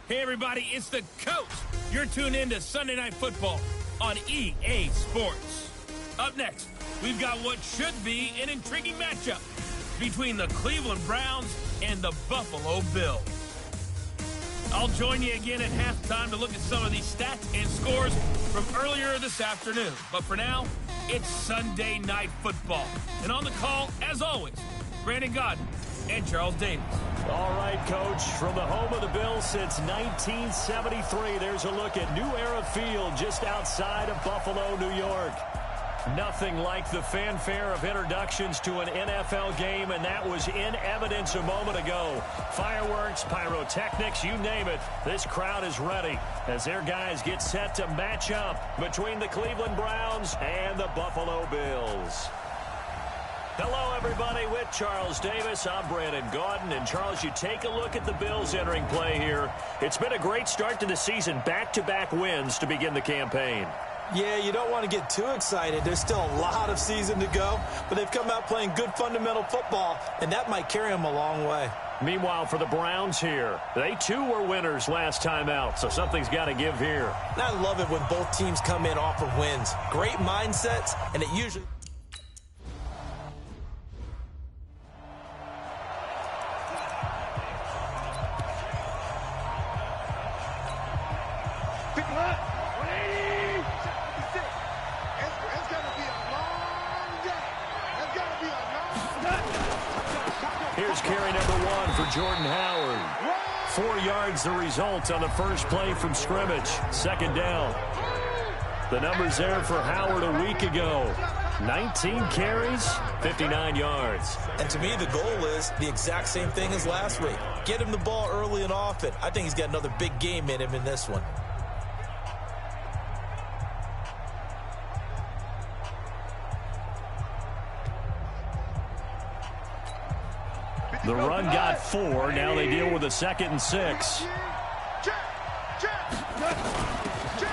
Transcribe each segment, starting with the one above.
Hey, everybody, it's the Coach. You're tuned in to Sunday Night Football on EA Sports. Up next, we've got what should be an intriguing matchup between the Cleveland Browns and the Buffalo Bills. I'll join you again at halftime to look at some of these stats and scores from earlier this afternoon. But for now, it's Sunday Night Football. And on the call, as always, Brandon Godden and Charles Davis. All right, Coach, from the home of the Bills since 1973, there's a look at New Era Field just outside of Buffalo, New York. Nothing like the fanfare of introductions to an NFL game, and that was in evidence a moment ago. Fireworks, pyrotechnics, you name it. This crowd is ready as their guys get set to match up between the Cleveland Browns and the Buffalo Bills. Hello, everybody. With Charles Davis, I'm Brandon Godden. And, Charles, you take a look at the Bills entering play here. It's been a great start to the season, back-to-back wins to begin the campaign. Yeah, you don't want to get too excited. There's still a lot of season to go, but they've come out playing good fundamental football, and that might carry them a long way. Meanwhile, for the Browns here, they too were winners last time out, so something's got to give here. And I love it when both teams come in off of wins. Great mindsets, and it usually... Here's carry number 1 for Jordan Howard. 4 yards the result on the first play from scrimmage. Second down. The numbers there for Howard a week ago. 19 carries, 59 yards. And to me, the goal is the exact same thing as last week. Get him the ball early and often. I think he's got another big game in him in this one. The run got 4. Now they deal with a 2nd and 6.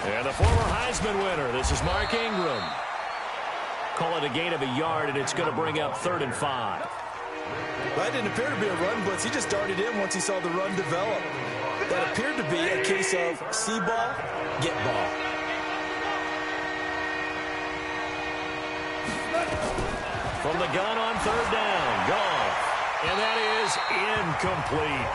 And the former Heisman winner, this is Mark Ingram. Call it a gain of a yard, and it's going to bring up 3rd and 5. That didn't appear to be a run blitz. He just darted in once he saw the run develop. That appeared to be a case of see ball, get ball. From the gun on 3rd down, Goff. And that is incomplete.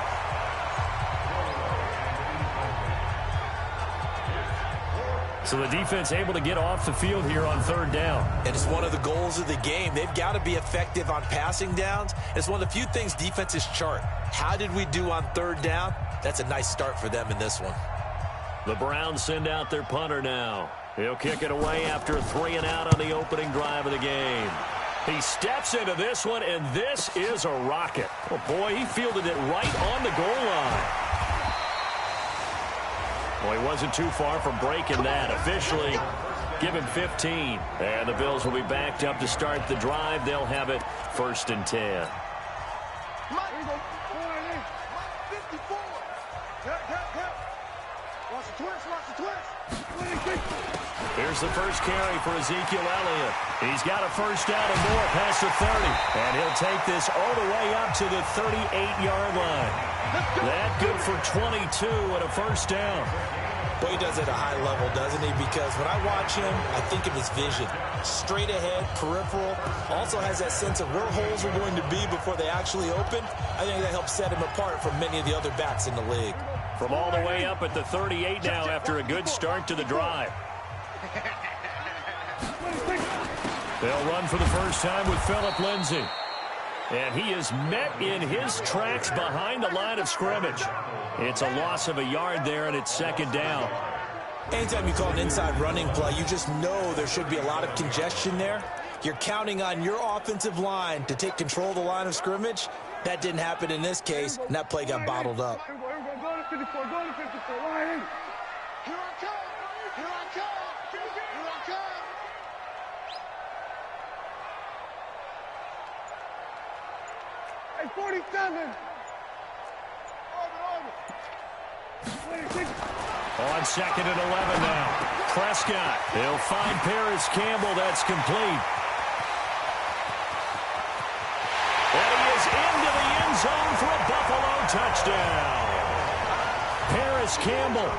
So the defense able to get off the field here on 3rd down. And it's one of the goals of the game. They've got to be effective on passing downs. It's one of the few things defenses chart. How did we do on 3rd down? That's a nice start for them in this one. The Browns send out their punter now. He'll kick it away after a 3 and out on the opening drive of the game. He steps into this one, and this is a rocket. Oh, boy, he fielded it right on the goal line. Well, he wasn't too far from breaking that. Officially, give him 15. And the Bills will be backed up to start the drive. They'll have it 1st and 10. Here's the first carry for Ezekiel Elliott. He's got a first down and more past the 30. And he'll take this all the way up to the 38-yard line. That good for 22 and a first down. Boy, he does it at a high level, doesn't he? Because when I watch him, I think of his vision. Straight ahead, peripheral. Also has that sense of where holes are going to be before they actually open. I think that helps set him apart from many of the other backs in the league. From all the way up at the 38 now after a good start to the drive. They'll run for the first time with Phillip Lindsay. And he is met in his tracks behind the line of scrimmage. It's a loss of a yard there, and it's 2nd down. Anytime you call an inside running play, you just know there should be a lot of congestion there. You're counting on your offensive line to take control of the line of scrimmage. That didn't happen in this case, and that play got bottled up. Hey, 47. On 2nd and 11 now. Prescott. He'll find Paris Campbell. That's complete. And he is into the end zone for a Buffalo touchdown. Paris Campbell,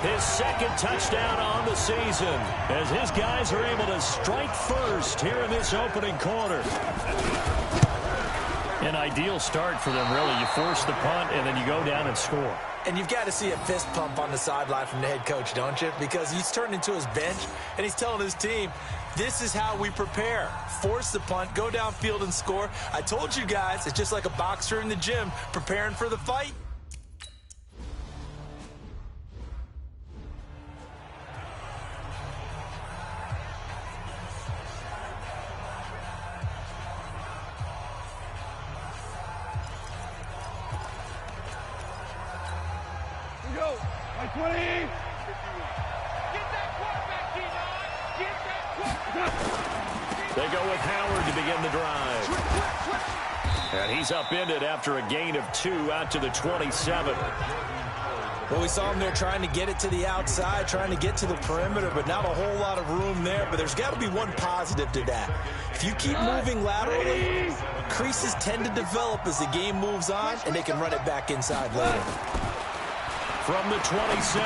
his second touchdown on the season, as his guys are able to strike first here in this opening quarter. An ideal start for them, really. You force the punt, and then you go down and score. And you've got to see a fist pump on the sideline from the head coach, don't you? Because he's turned into his bench, and he's telling his team, this is how we prepare. Force the punt, go downfield and score. I told you guys, it's just like a boxer in the gym preparing for the fight. They go with Howard to begin the drive. And he's upended after a gain of 2 out to the 27. Well, we saw him there trying to get it to the outside, trying to get to the perimeter, but not a whole lot of room there. But there's got to be one positive to that. If you keep moving laterally, creases tend to develop as the game moves on, and they can run it back inside later. From the 27,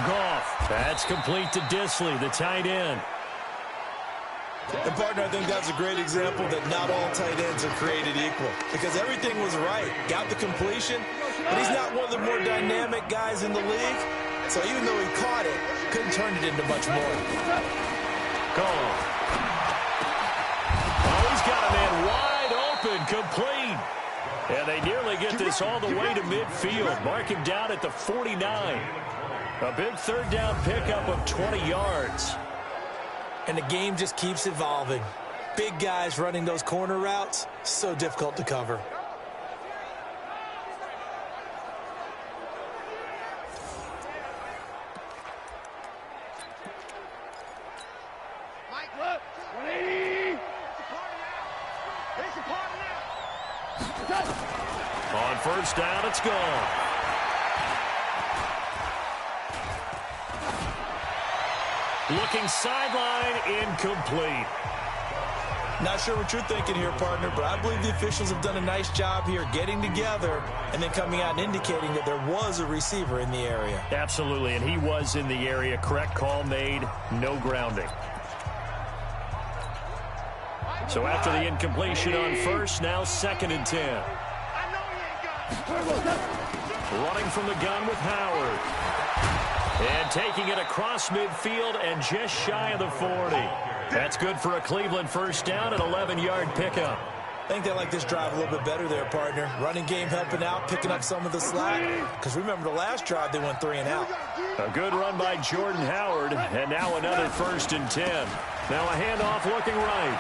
Goff. That's complete to Disley, the tight end. And, partner, I think that's a great example that not all tight ends are created equal, because everything was right. Got the completion, but he's not one of the more dynamic guys in the league. So even though he caught it, couldn't turn it into much more. Goff. Oh, he's got a man wide open, complete. And they nearly get this all the way to midfield. Mark him down at the 49. A big third down pickup of 20 yards. And the game just keeps evolving. Big guys running those corner routes, so difficult to cover. Mike, look. 180. It's a party now. On first down, it's gone. Looking sideline, incomplete. Not sure what you're thinking here, partner, but I believe the officials have done a nice job here getting together and then coming out and indicating that there was a receiver in the area. Absolutely, and he was in the area. Correct call made, no grounding. So after the incompletion on first, now 2nd and 10. Running from the gun with Howard. And taking it across midfield and just shy of the 40. That's good for a Cleveland first down, an 11-yard pickup. I think they like this drive a little bit better there, partner. Running game helping out, picking up some of the slack. Because remember the last drive, they went 3 and out. A good run by Jordan Howard, and now another 1st and 10. Now a handoff looking right.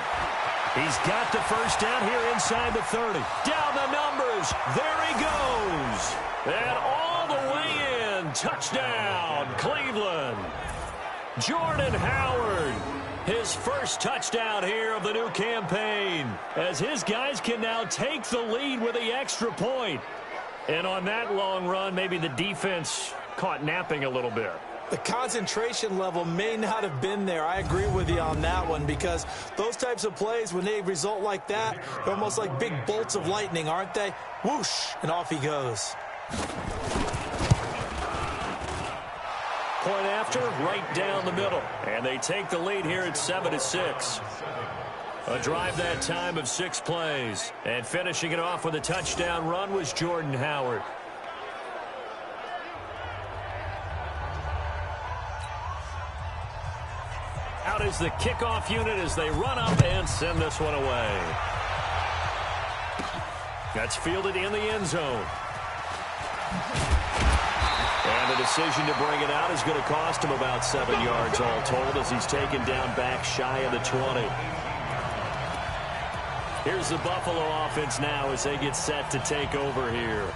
He's got the first down here inside the 30. Down the numbers. There he goes. And all the way in. Touchdown, Cleveland. Jordan Howard. His first touchdown here of the new campaign, as his guys can now take the lead with the extra point. And on that long run, maybe the defense caught napping a little bit. The concentration level may not have been there. I agree with you on that one, because those types of plays, when they result like that, they're almost like big bolts of lightning, aren't they? Whoosh, and off he goes. Point after, right down the middle. And they take the lead here at 7-6. A drive that time of 6 plays. And finishing it off with a touchdown run was Jordan Howard. Out is the kickoff unit as they run up and send this one away. That's fielded in the end zone. And the decision to bring it out is going to cost him about 7 yards all told, as he's taken down back shy of the 20. Here's the Buffalo offense now as they get set to take over here.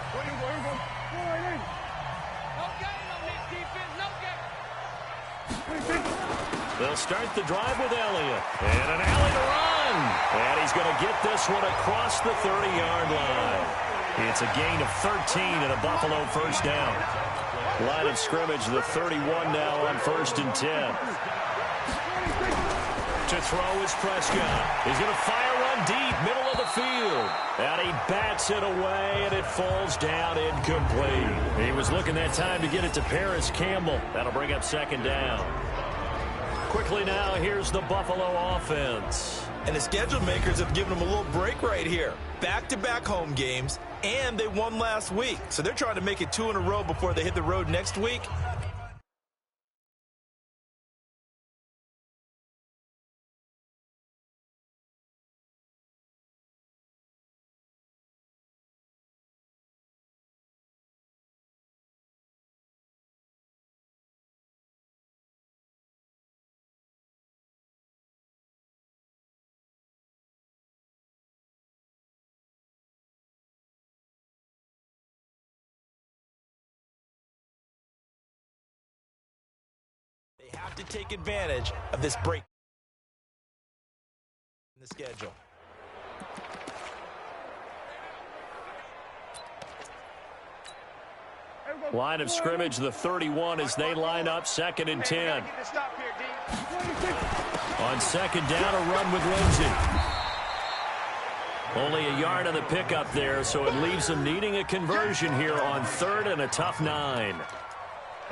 They'll start the drive with Elliott. And an alley to run. And he's going to get this one across the 30-yard line. It's a gain of 13 and a Buffalo first down. Line of scrimmage, the 31 now on 1st and 10. To throw is Prescott. He's going to fire one deep, middle of the field. And he bats it away, and it falls down incomplete. He was looking that time to get it to Paris Campbell. That'll bring up second down. Quickly now, here's the Buffalo offense. And the schedule makers have given them a little break right here. Back-to-back home games, and they won last week. So they're trying to make it 2 in a row before they hit the road next week. They have to take advantage of this break in the schedule. Line of scrimmage, the 31 as they line up, 2nd and 10. On second down, a run with Lindsey. Only a yard on the pickup there, so it leaves them needing a conversion here on 3rd and a tough 9.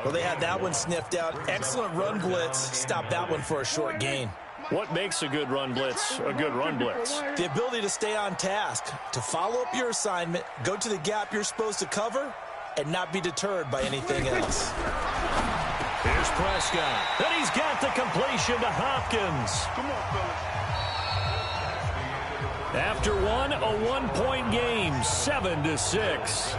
Well, they had that one sniffed out. Excellent run blitz. Stop that one for a short gain. What makes a good run blitz a good run blitz? The ability to stay on task, to follow up your assignment, go to the gap you're supposed to cover, and not be deterred by anything else. Here's Prescott. And he's got the completion to Hopkins. Come on, fellas. After one, a 1-point game, 7-6.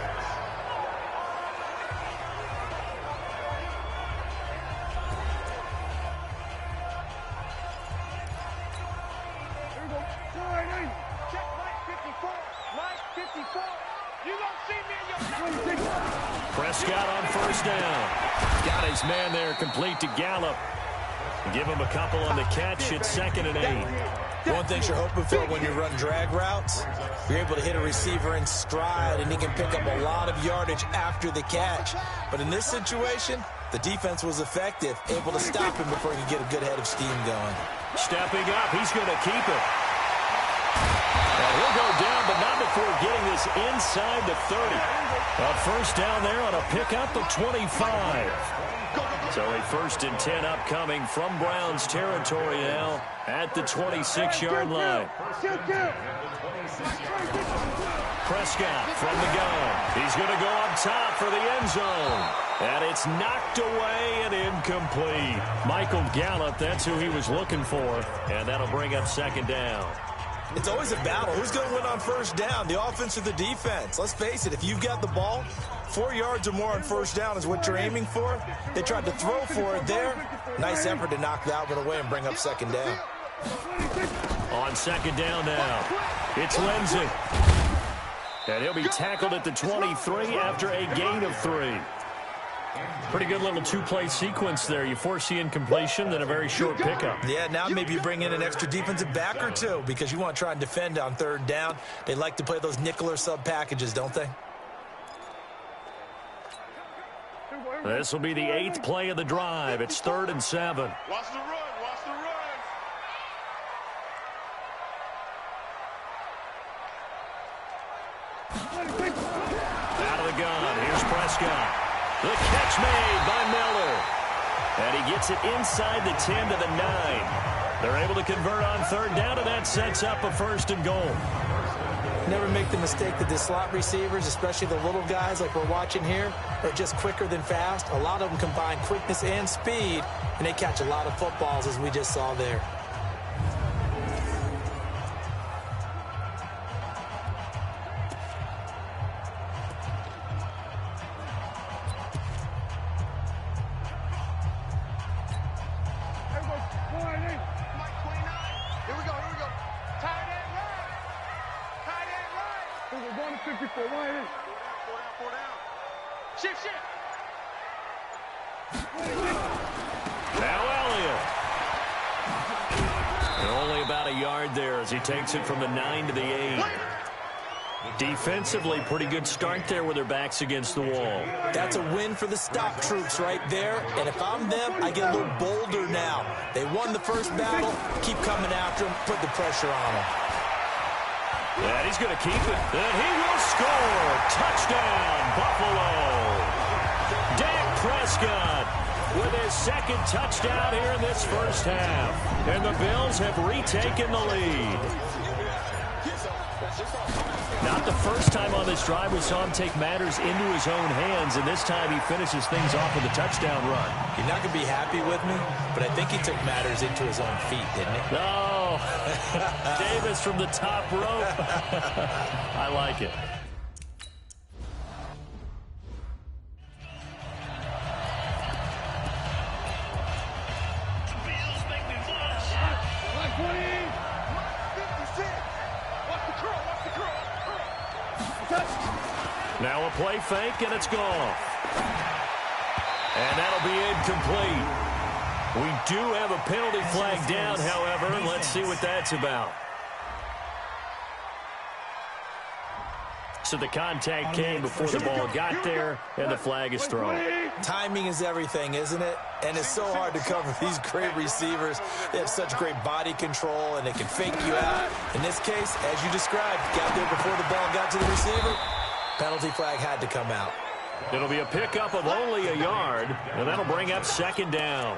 Prescott on first down. Got his man there complete to Gallup. Give him a couple on the catch at 2nd and 8. One thing you're hoping for when you run drag routes, you're able to hit a receiver in stride, and he can pick up a lot of yardage after the catch. But in this situation, the defense was effective, able to stop him before he could get a good head of steam going. Stepping up, he's going to keep it. Now he'll go down, but not before getting this inside the 30. A first down there on a pickup of 25. So a 1st and 10 upcoming from Browns territory now at the 26-yard line. Prescott from the gun. He's going to go up top for the end zone. And it's knocked away and incomplete. Michael Gallup, that's who he was looking for. And that'll bring up 2nd down. It's always a battle. Who's going to win on first down, the offense or the defense? Let's face it, if you've got the ball, 4 yards or more on first down is what you're aiming for. They tried to throw for it there. Nice effort to knock that one away and bring up 2nd down. On 2nd down now, it's Lindsey. And he'll be tackled at the 23 after a gain of 3. Pretty good little 2-play sequence there. You force the incompletion, then a very short pickup. Yeah, now maybe you bring in an extra defensive back or two because you want to try and defend on 3rd down. They like to play those nickel or sub packages, don't they? This will be the 8th play of the drive. It's 3rd and 7. Watch the run. Watch the run. Out of the gun. Here's Prescott. The catch made by Miller. And he gets it inside the 10 to the 9. They're able to convert on 3rd down, and that sets up a 1st and goal. Never make the mistake that the slot receivers, especially the little guys like we're watching here, are just quicker than fast. A lot of them combine quickness and speed, and they catch a lot of footballs, as we just saw there. He takes it from the 9 to the 8. Defensively, pretty good start there with their backs against the wall. That's a win for the stop troops right there. And if I'm them, I get a little bolder now. They won the first battle. Keep coming after them. Put the pressure on them. And he's going to keep it. And he will score. Touchdown, Buffalo. Dak Prescott with his second touchdown here in this first half. And the Bills have retaken the lead. Not the first time on this drive we saw him take matters into his own hands, and this time he finishes things off with a touchdown run. You're not going to be happy with me, but I think he took matters into his own feet, didn't he? No. Davis from the top rope. I like it. Now a play fake, and it's gone. And that'll be incomplete. We do have a penalty flag down, however. Let's see what that's about. So the contact came before the ball got there, and the flag is thrown. Timing is everything, isn't it? And it's so hard to cover these great receivers. They have such great body control, and they can fake you out. In this case, as you described, got there before the ball got to the receiver. Penalty flag had to come out. It'll be a pickup of only a yard, and that'll bring up second down.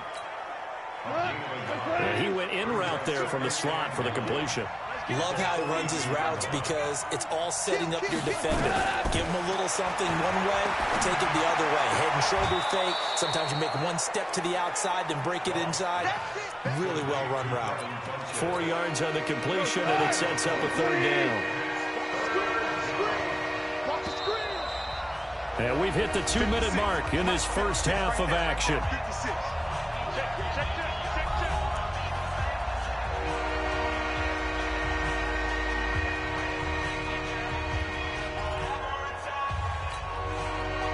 And he went in route there from the slot for the completion. Love how he runs his routes because it's all setting up your defender. Give him a little something one way, take it the other way. Head and shoulder fake. Sometimes you make one step to the outside, then break it inside. Really well-run route. 4 yards on the completion, and it sets up a third down. And we've hit the 2-minute mark in this first half of action.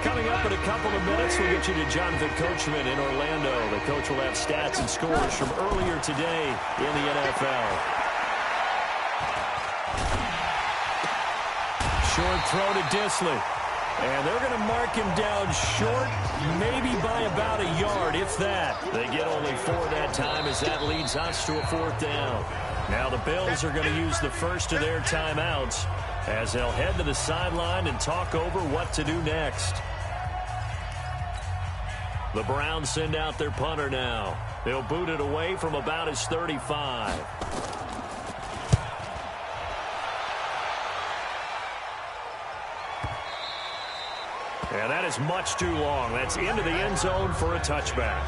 Coming up in a couple of minutes, we'll get you to Jonathan Coachman in Orlando. The coach will have stats and scores from earlier today in the NFL. Short throw to Disley. And they're going to mark him down short, maybe by about a yard, if that. They get only 4 that time as that leads us to a 4th down. Now the Bills are going to use the first of their timeouts as they'll head to the sideline and talk over what to do next. The Browns send out their punter now. They'll boot it away from about his 35. And that is much too long. That's into the end zone for a touchback.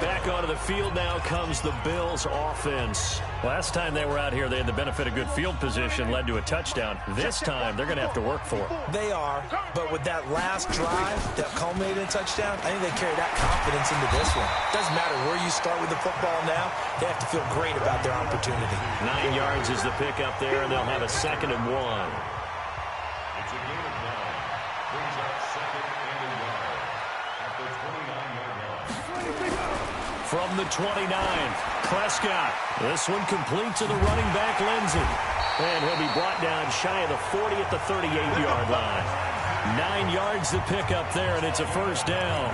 Back onto the field now comes the Bills offense. Last time they were out here, they had the benefit of good field position, led to a touchdown. This time, they're going to have to work for it. They are, but with that last drive that culminated in a touchdown, I think they carry that confidence into this one. Doesn't matter where you start with the football now, they have to feel great about their opportunity. 9 yards is the pickup there, and they'll have a 2nd and 1. From the 29, Prescott. This one complete to the running back, Lindsey. And he'll be brought down shy of the 40 at the 38-yard line. 9 yards to pick up there, and it's a first down.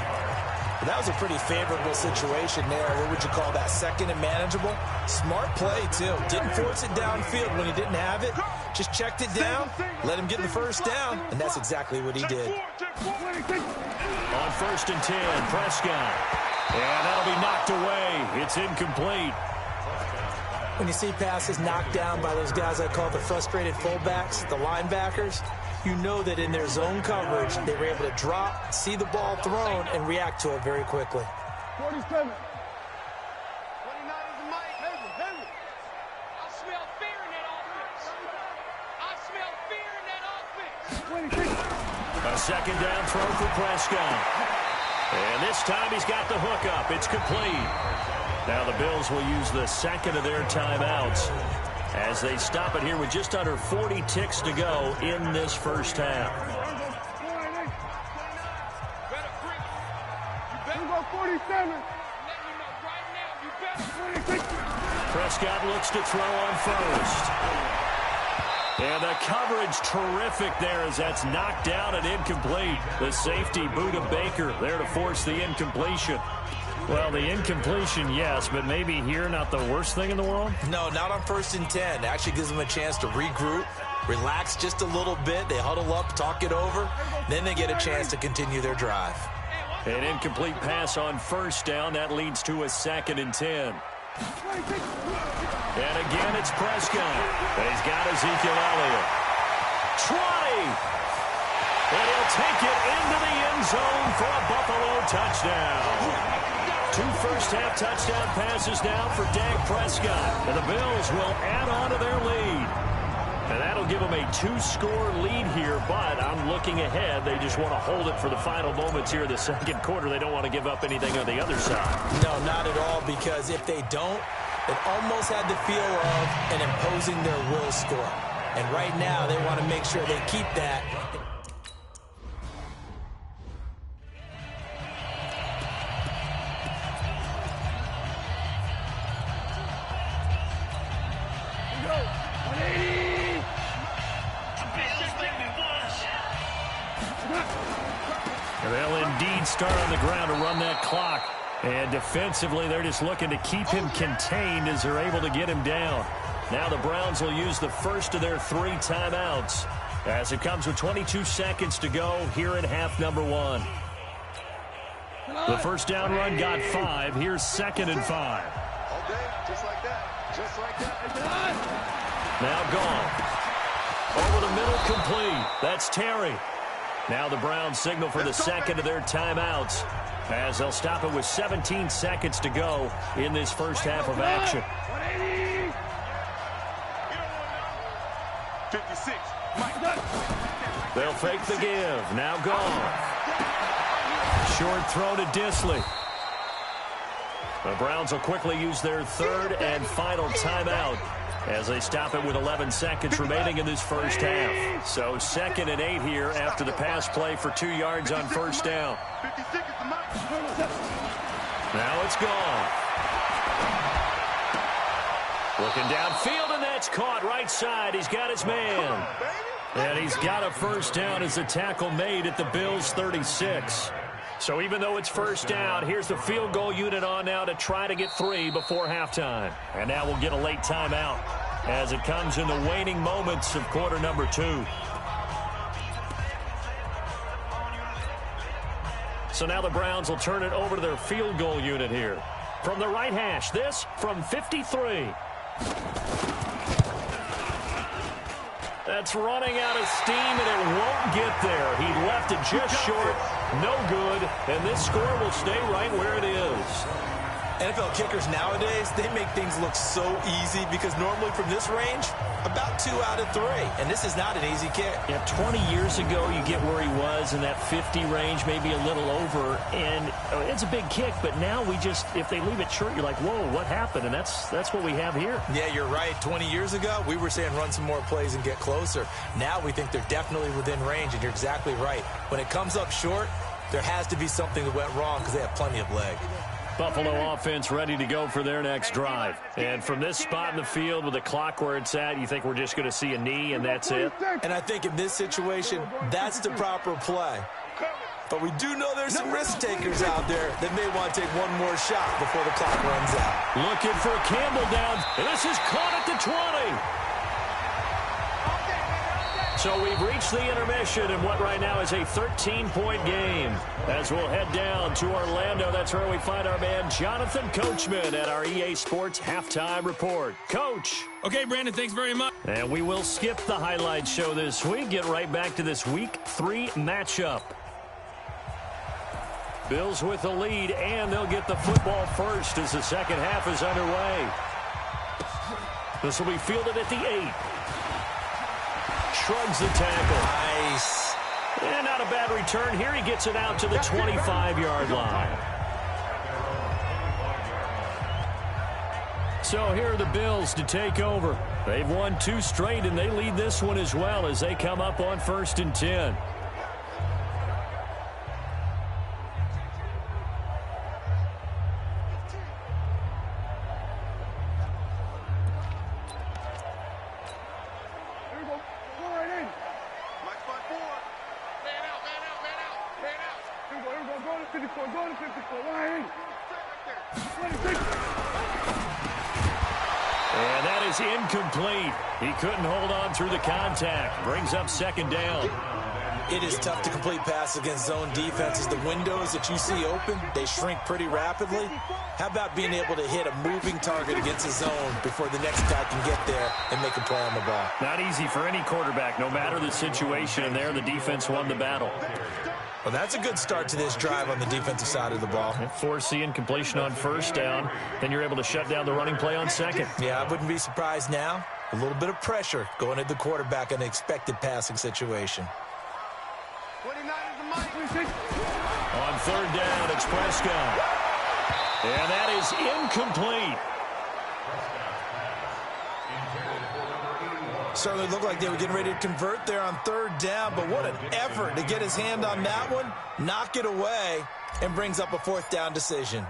That was a pretty favorable situation there. What would you call that? 2nd and manageable? Smart play, too. Didn't force it downfield when he didn't have it. Just checked it down, let him get the first down, and that's exactly what he did. On 1st and 10, Prescott. And that'll be knocked away. It's incomplete. When you see passes knocked down by those guys I call the frustrated fullbacks, the linebackers, you know that in their zone coverage, they were able to drop, see the ball thrown, and react to it very quickly. 47. 29 is the mic. Henry. I smell fear in that offense. I smell fear in that offense. A 2nd down throw for Prescott. And this time he's got the hook up. It's complete. Now the Bills will use the 2nd of their timeouts as they stop it here with just under 40 ticks to go in this first half. Prescott looks to throw on 1st. And the coverage terrific there as that's knocked down and incomplete. The safety, Buda Baker, there to force the incompletion. Well, the incompletion, yes, but maybe here not the worst thing in the world? No, not on 1st and 10. It actually gives them a chance to regroup, relax just a little bit. They huddle up, talk it over. Then they get a chance to continue their drive. An incomplete pass on 1st down. That leads to a 2nd and 10. And again, it's Prescott. But he's got Ezekiel Elliott. 20! And he'll take it into the end zone for a Buffalo touchdown. 2 first-half touchdown passes now for Dak Prescott. And the Bills will add on to their lead. And that'll give them a 2-score lead here, but I'm looking ahead. They just want to hold it for the final moments here in the 2nd quarter. They don't want to give up anything on the other side. No, not at all, because if they don't, it almost had the feel of an imposing their will score. And right now, they want to make sure they keep that. They'll indeed start on the ground to run that clock. And defensively, they're just looking to keep him contained as they're able to get him down. Now the Browns will use the first of their 3 timeouts as it comes with 22 seconds to go here in half number 1. The first down run got 5. Here's 2nd and 5. All day, just like that. Just like that. Now gone. Over the middle, complete. That's Terry. Now the Browns signal for the 2nd of their timeouts as they'll stop it with 17 seconds to go in this first half of action. 56. They'll fake the give. Now gone. Short throw to Disley. The Browns will quickly use their 3rd and final timeout as they stop it with 11 seconds remaining in this first half. So 2nd and 8 here after the pass play for 2 yards on 1st down. Now it's gone. Looking downfield, and that's caught right side. He's got his man. And he's got a first down as the tackle made at the Bills' 36. So even though it's first down, here's the field goal unit on now to try to get 3 before halftime. And now we'll get a late timeout as it comes in the waning moments of quarter number 2. So now the Browns will turn it over to their field goal unit here. From the right hash, this from 53. That's running out of steam, and it won't get there. He left it just short. No good, and this score will stay right where it is. NFL kickers nowadays, they make things look so easy because normally from this range, about 2 out of 3. And this is not an easy kick. Yeah, 20 years ago, you get where he was in that 50 range, maybe a little over. And it's a big kick, but now we just, if they leave it short, you're like, whoa, what happened? And that's what we have here. Yeah, you're right. 20 years ago, we were saying run some more plays and get closer. Now we think they're definitely within range, and you're exactly right. When it comes up short, there has to be something that went wrong because they have plenty of leg. Buffalo offense ready to go for their next drive. And from this spot in the field with the clock where it's at, you think we're just going to see a knee and that's it? And I think in this situation, that's the proper play. But we do know there's some risk takers out there that may want to take one more shot before the clock runs out. Looking for Campbell down. And this is caught at the 20. So we've reached the intermission in what right now is a 13-point game. As we'll head down to Orlando, that's where we find our man Jonathan Coachman at our EA Sports Halftime Report. Coach. Okay, Brandon, thanks very much. And we will skip the highlight show this week. Get right back to this Week 3 matchup. Bills with the lead, and they'll get the football first as the second half is underway. This will be fielded at the 8. Shrugs the tackle. Nice. And not a bad return here. He gets it out to the 25-yard line. So here are the Bills to take over. They've won 2 straight, and they lead this one as well as they come up on 1st and 10. is incomplete. He couldn't hold on through the contact. Brings up second down. It is tough to complete passes against zone defenses. The windows that you see open, they shrink pretty rapidly. How about being able to hit a moving target against a zone before the next guy can get there and make a play on the ball? Not easy for any quarterback, no matter the situation. And there, the defense won the battle. Well, that's a good start to this drive on the defensive side of the ball. Force the incompletion on first down. Then you're able to shut down the running play on second. Yeah, I wouldn't be surprised now. A little bit of pressure going at the quarterback in an expected passing situation. On third down, it's Prescott. And that is incomplete. Certainly looked like they were getting ready to convert there on third down, but what an effort to get his hand on that one, knock it away, and brings up a fourth down decision.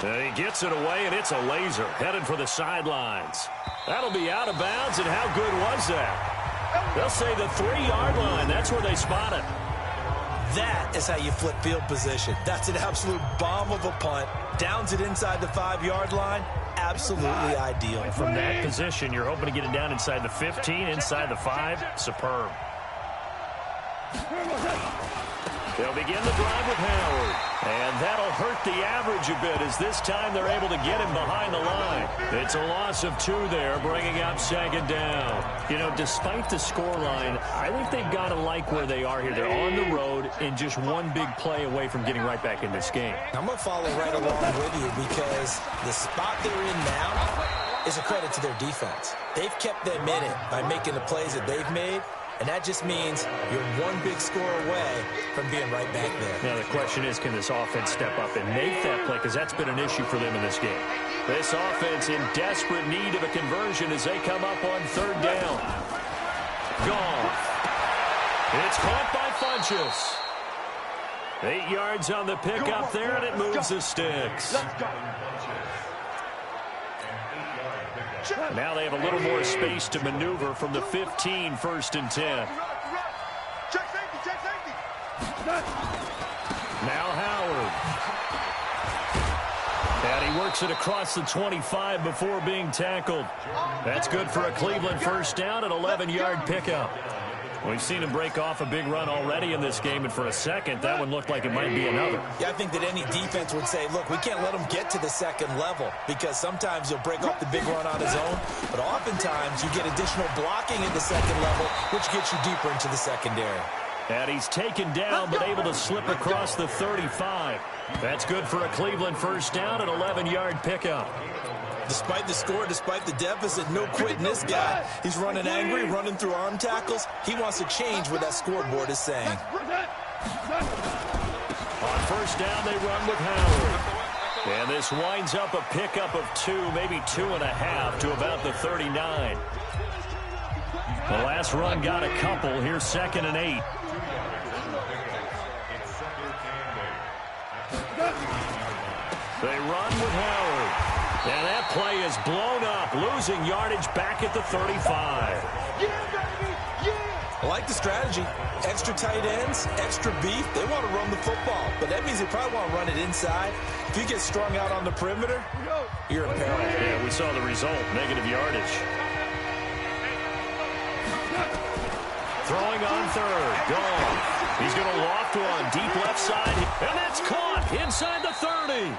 And he gets it away, and it's a laser headed for the sidelines. That'll be out of bounds, and how good was that? They'll say the 3-yard line. That's where they spot it. That is how you flip field position. That's an absolute bomb of a punt. Downs it inside the 5-yard line. Absolutely ideal. From that position, you're hoping to get it down inside the 15, inside the 5. Superb. They'll begin the drive with Howard. And that'll hurt the average a bit as this time they're able to get him behind the line. It's a loss of 2 there, bringing up second down. You know, despite the scoreline, I think they've got to like where they are here. They're on the road and just one big play away from getting right back in this game. I'm going to follow right along with you because the spot they're in now is a credit to their defense. They've kept them in it by making the plays that they've made. And that just means you're one big score away from being right back there. Now the question is, can this offense step up and make that play? Because that's been an issue for them in this game. This offense in desperate need of a conversion as they come up on third down. Gone. It's caught by Funchess. 8 yards on the pickup there, and it moves the sticks. Now they have a little more space to maneuver from the 15, 1st and 10. Now Howard. And he works it across the 25 before being tackled. That's good for a Cleveland first down, an 11-yard pickup. We've seen him break off a big run already in this game, and for a second, that one looked like it might be another. Yeah, I think that any defense would say, look, we can't let him get to the second level because sometimes he'll break off the big run on his own, but oftentimes you get additional blocking in the second level, which gets you deeper into the secondary. And he's taken down, but able to slip across the 35. That's good for a Cleveland first down, an 11-yard pickup. Despite the score, despite the deficit, no quitting this guy. He's running angry, running through arm tackles. He wants to change what that scoreboard is saying. On first down, they run with Howard. And this winds up a pickup of 2, maybe 2.5 to about the 39. The last run got a couple. Here's 2nd and 8. They run with Howard. And that play is blown up, losing yardage back at the 35. I like the strategy. Extra tight ends, extra beef. They want to run the football, but that means they probably want to run it inside. If you get strung out on the perimeter, you're in peril. Yeah, we saw the result, negative yardage. Throwing on third, gone. He's going to loft one, deep left side, and that's caught inside the 30.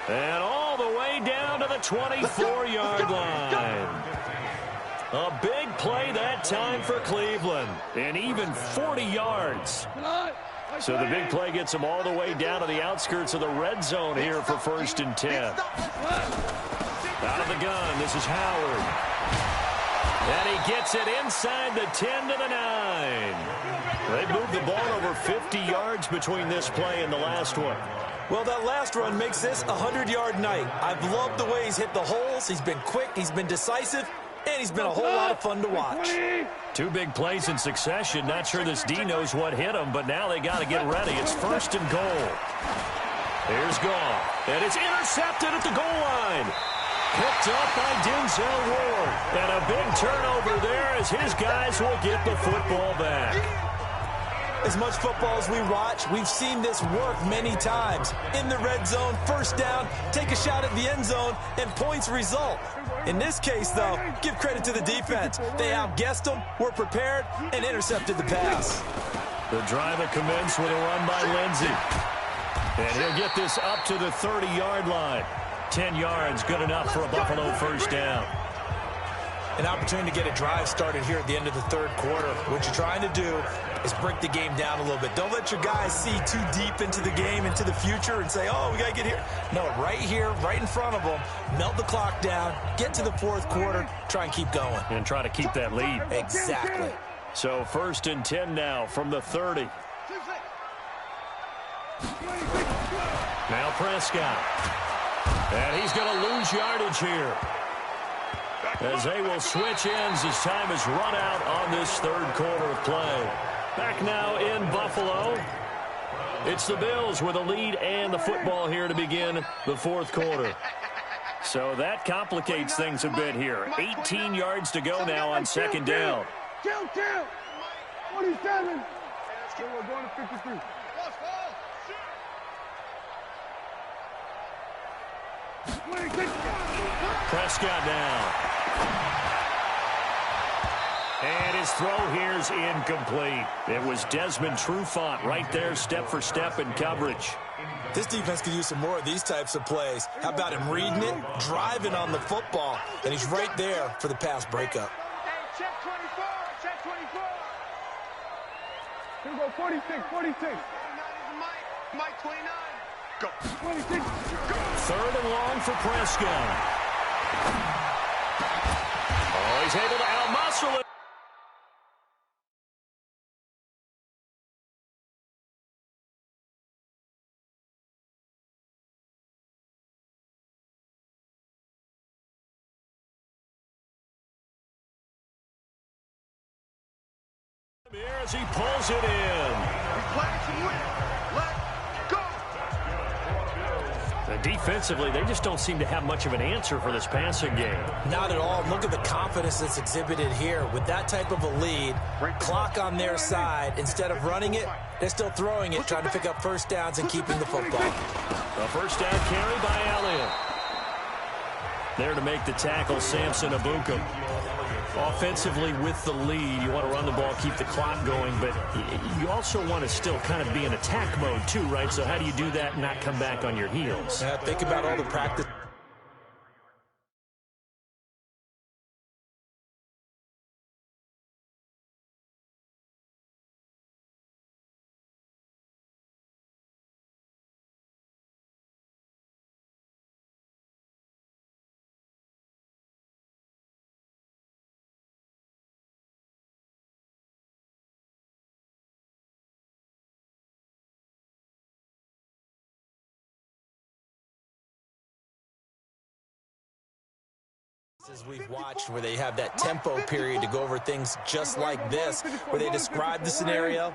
And all the way down to the 24-yard line. A big play that time for Cleveland. And even 40 yards. So the big play gets them all the way down to the outskirts of the red zone here for 1st and 10. Out of the gun, this is Howard. And he gets it inside the 10 to the 9. They moved the ball over 50 yards between this play and the last one. Well, that last run makes this a 100-yard night. I've loved the way he's hit the holes. He's been quick, he's been decisive, and he's been a whole lot of fun to watch. 2 big plays in succession. Not sure this D knows what hit him, but now they got to get ready. It's 1st and goal. Here's Goff, and it's intercepted at the goal line. Picked up by Denzel Ward. And a big turnover there as his guys will get the football back. As much football as we watch, we've seen this work many times. In the red zone, first down, take a shot at the end zone, and points result. In this case, though, give credit to the defense. They outguessed them, were prepared, and intercepted the pass. The drive will commence with a run by Lindsey. And he'll get this up to the 30-yard line. 10 yards, good enough for a Buffalo first down. An opportunity to get a drive started here at the end of the third quarter. What you're trying to do is break the game down a little bit. Don't let your guys see too deep into the game, into the future, and say, oh, we got to get here. No, right here, right in front of them, melt the clock down, get to the fourth quarter, try and keep going. And try to keep that lead. Exactly. So 1st and 10 now from the 30. Now Prescott. And he's going to lose yardage here, as they will switch ends as time is run out on this third quarter of play. Back now in Buffalo. It's the Bills with a lead and the football here to begin the fourth quarter. So that complicates things a bit here. 18 yards to go now on second down. 27. We're going to 53. Prescott now. And his throw here's incomplete. It was Desmond Trufant right there, step for step in coverage. This defense could use some more of these types of plays. How about him reading it, driving on the football, and he's right there for the pass breakup. Hey, check 24. Check 24. Here we go, 46, 46. 29 is Mike 29. Go. 26. Go. Third and long for Prescott. Oh, he's able to outmuscle it. As he pulls it in. Let's go. And defensively, they just don't seem to have much of an answer for this passing game. Not at all. Look at the confidence that's exhibited here. With that type of a lead, clock on their side, instead of running it, they're still throwing it, trying to pick up first downs and keeping the football. A first down carry by Elliott. There to make the tackle, Samson Abuka. Offensively with the lead, you want to run the ball, keep the clock going, but you also want to still kind of be in attack mode too, right? So how do you do that and not come back on your heels? Yeah, think about all the practice. As we've watched, where they have that tempo period to go over things just like this, where they describe the scenario,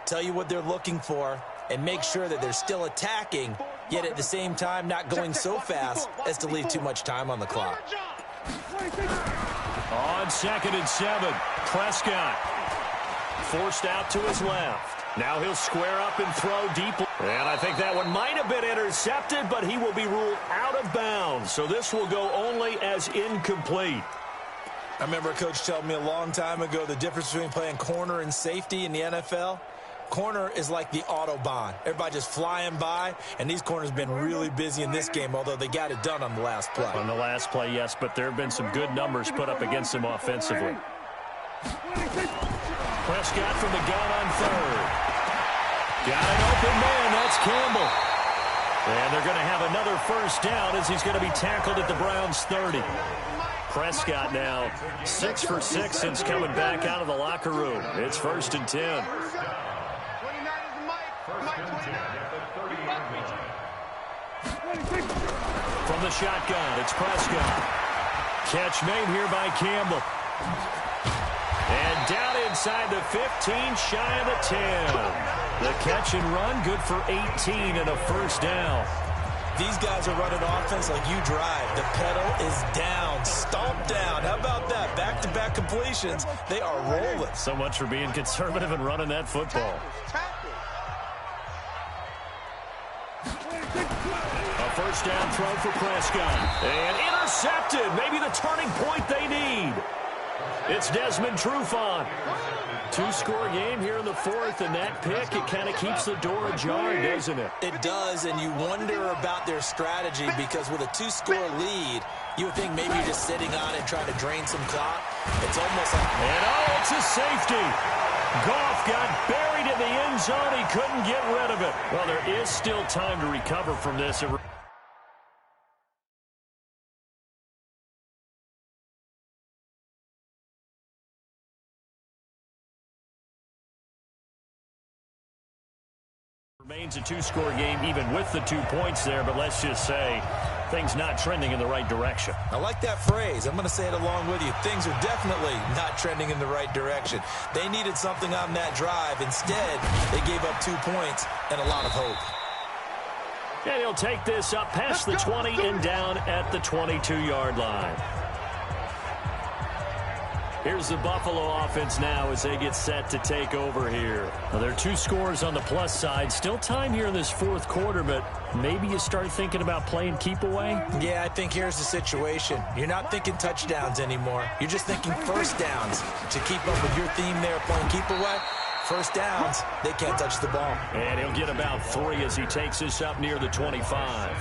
tell you what they're looking for, and make sure that they're still attacking, yet at the same time not going so fast as to leave too much time on the clock. On 2nd and 7, Prescott forced out to his left. Now he'll square up and throw deep. And I think that one might have been intercepted, but he will be ruled out of bounds. So this will go only as incomplete. I remember a coach telling me a long time ago the difference between playing corner and safety in the NFL. Corner is like the Autobahn. Everybody just flying by, and these corners have been really busy in this game, although they got it done on the last play. On the last play, yes, but there have been some good numbers put up against them offensively. Prescott from the gun on third. Got an open man. That's Campbell. And they're going to have another first down as he's going to be tackled at the Browns' 30. Prescott now 6 for 6 since coming back out of the locker room. It's 1st and 10. 29 is Mike 29. From the shotgun, it's Prescott. Catch made here by Campbell. And down inside the 15, shy of the 10. The catch and run, good for 18 and a first down. these guys are running offense like you drive. The pedal is down, stomp down. How about that? Back-to-back completions. They are rolling. So much for being conservative and running that football. A first down throw for Prescott. And intercepted. Maybe the turning point they need. It's Desmond Trufant. Two-score game here in the fourth, and that pick, it kind of keeps the door ajar, doesn't it? It does, and you wonder about their strategy because with a two-score lead, you would think maybe you're just sitting on it trying to drain some clock. It's almost like... And oh, it's a safety. Goff got buried in the end zone. He couldn't get rid of it. Well, there is still time to recover from this. Remains a two-score game even with the 2 points there, but let's just say things not trending in the right direction. I like that phrase. I'm going to say it along with you. Things are definitely not trending in the right direction. They needed something on that drive. Instead, they gave up 2 points and a lot of hope. And he'll take this up past the 20 and down at the 22-yard line. Here's the Buffalo offense now as they get set to take over here. Now, there are 2 scores on the plus side. Still time here in this fourth quarter, but maybe you start thinking about playing keep away? Yeah, I think here's the situation. You're not thinking touchdowns anymore. You're just thinking first downs. To keep up with your theme there, playing keep away, first downs, they can't touch the ball. And he'll get about 3 as he takes this up near the 25.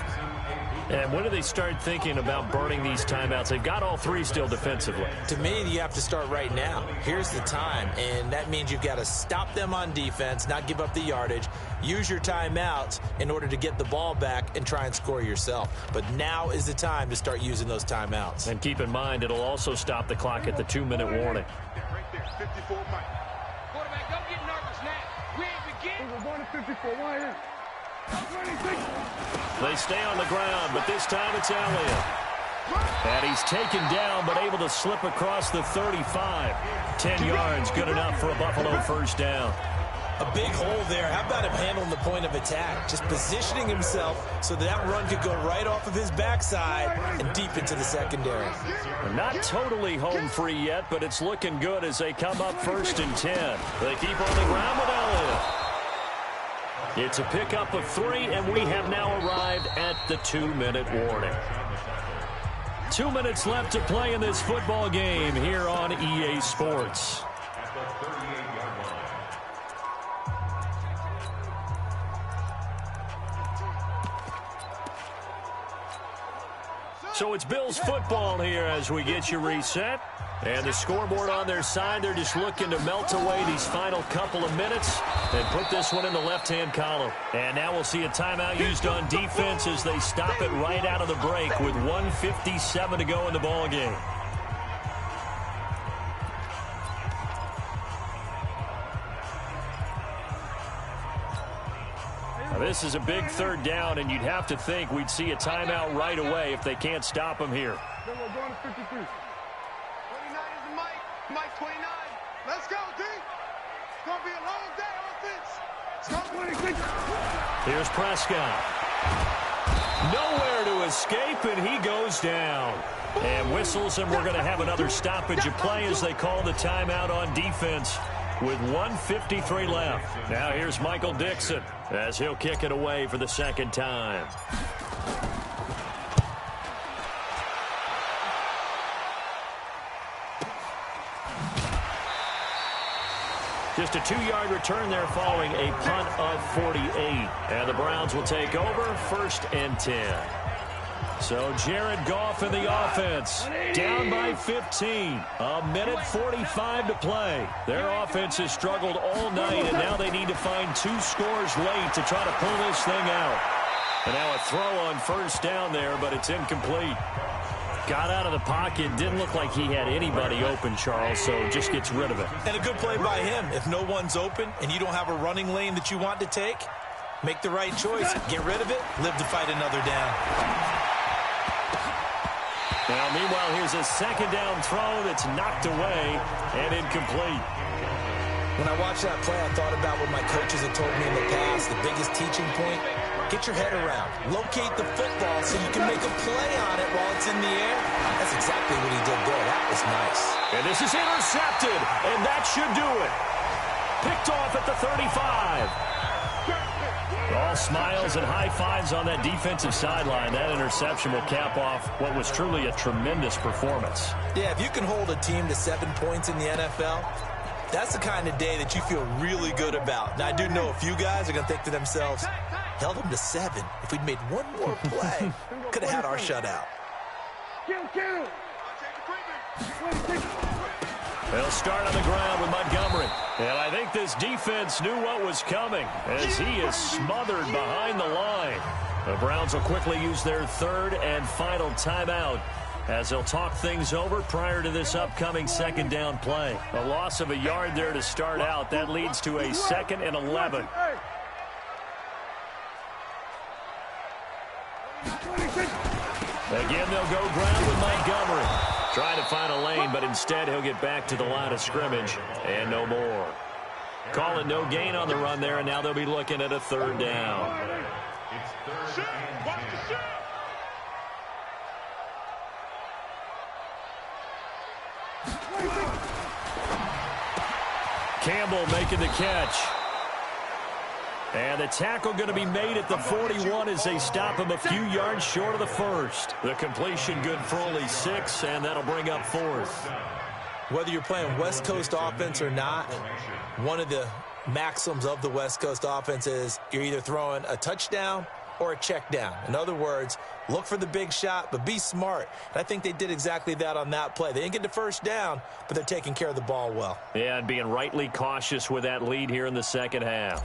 And when do they start thinking about burning these timeouts? They've got all 3 still defensively. To me, you have to start right now. Here's the time, and that means you've got to stop them on defense, not give up the yardage, use your timeouts in order to get the ball back and try and score yourself. But now is the time to start using those timeouts. And keep in mind, it'll also stop the clock at the 2-minute warning. Right there, 54 Mike. Quarterback, don't get nervous now. We ain't begin. We're going to 54. Why here? They stay on the ground, but this time it's Elliott. And he's taken down, but able to slip across the 35. 10 yards, good enough for a Buffalo first down. A big hole there. How about him handling the point of attack? Just positioning himself so that run could go right off of his backside and deep into the secondary. Not totally home free yet, but it's looking good as they come up first and 10. They keep on the ground with Elliott. It's a pickup of 3, and we have now arrived at the 2-minute warning. 2 minutes left to play in this football game here on EA Sports. So it's Bills football here as we get you reset. And the scoreboard on their side, they're just looking to melt away these final couple of minutes and put this one in the left-hand column. And now we'll see a timeout used on defense as they stop it right out of the break with 1:57 to go in the ballgame. Now, this is a big third down, and you'd have to think we'd see a timeout right away if they can't stop them here. Then we're going to 53. 29 is the Mike. Mike 29. Let's go, D. It's going to be a long day offense. It's going to 26. Here's Prescott. Nowhere to escape, and he goes down. And whistles, and we're going to have another stoppage of play as they call the timeout on defense with 1:53 left. Now here's Michael Dixon as he'll kick it away for the second time. Just a 2-yard return there following a punt of 48. And the Browns will take over first and 10. So Jared Goff in the offense, down by 15. A minute 45 to play. Their offense has struggled all night, and now they need to find 2 scores late to try to pull this thing out. And now a throw on first down there, but it's incomplete. Got out of the pocket, didn't look like he had anybody open, Charles, so just gets rid of it. And a good play by him. If no one's open and you don't have a running lane that you want to take, make the right choice. Get rid of it, live to fight another down. Now, meanwhile, here's a second down throw that's knocked away and incomplete. When I watched that play, I thought about what my coaches had told me in the past. The biggest teaching point, Get your head around. Locate the football so you can make a play on it while it's in the air. That's exactly what he did there. That was nice. And this is intercepted, and that should do it. Picked off at the 35. All smiles and high fives on that defensive sideline. That interception will cap off what was truly a tremendous performance. Yeah, if you can hold a team to 7 points in the NFL, that's the kind of day that you feel really good about. Now, I do know a few guys are going to think to themselves, held them to 7. If we'd made one more play, could have had our shutout. They'll start on the ground with Montgomery. And I think this defense knew what was coming as he is smothered behind the line. The Browns will quickly use their third and final timeout as they'll talk things over prior to this upcoming second down play. A loss of a yard there to start out. That leads to a 2nd and 11. Again, they'll go ground with Montgomery. Trying to find a lane, but instead he'll get back to the line of scrimmage and no more. Call it no gain on the run there, and now they'll be looking at a 3rd down. Campbell making the catch. And the tackle going to be made at the 41 as they stop him a few yards short of the first. The completion good for only 6, and that'll bring up 4th. Whether you're playing West Coast offense or not, one of the maxims of the West Coast offense is you're either throwing a touchdown or a check down. In other words, look for the big shot, but be smart. And I think they did exactly that on that play. They didn't get the first down, but they're taking care of the ball well. Yeah, and being rightly cautious with that lead here in the second half.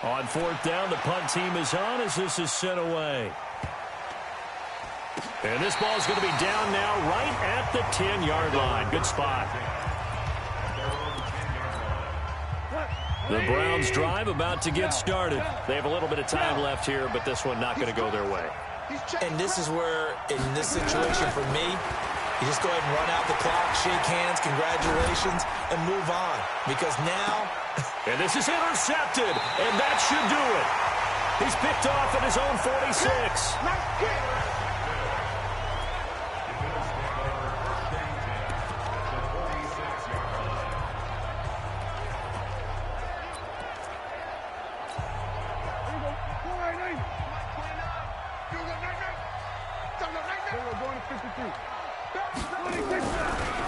On 4th down, the punt team is on as this is sent away. And this ball is going to be down now right at the 10-yard line. Good spot. The Browns drive about to get started. They have a little bit of time left here, but this one not going to go their way. And this is where, in this situation for me, you just go ahead and run out the clock, shake hands, congratulations, and move on. Because now... And this is intercepted, and that should do it. He's picked off at his own 46.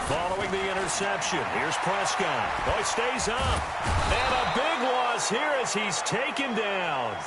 Following the interception, here's Prescott. Oh, he stays up. And a big loss here as he's taken down.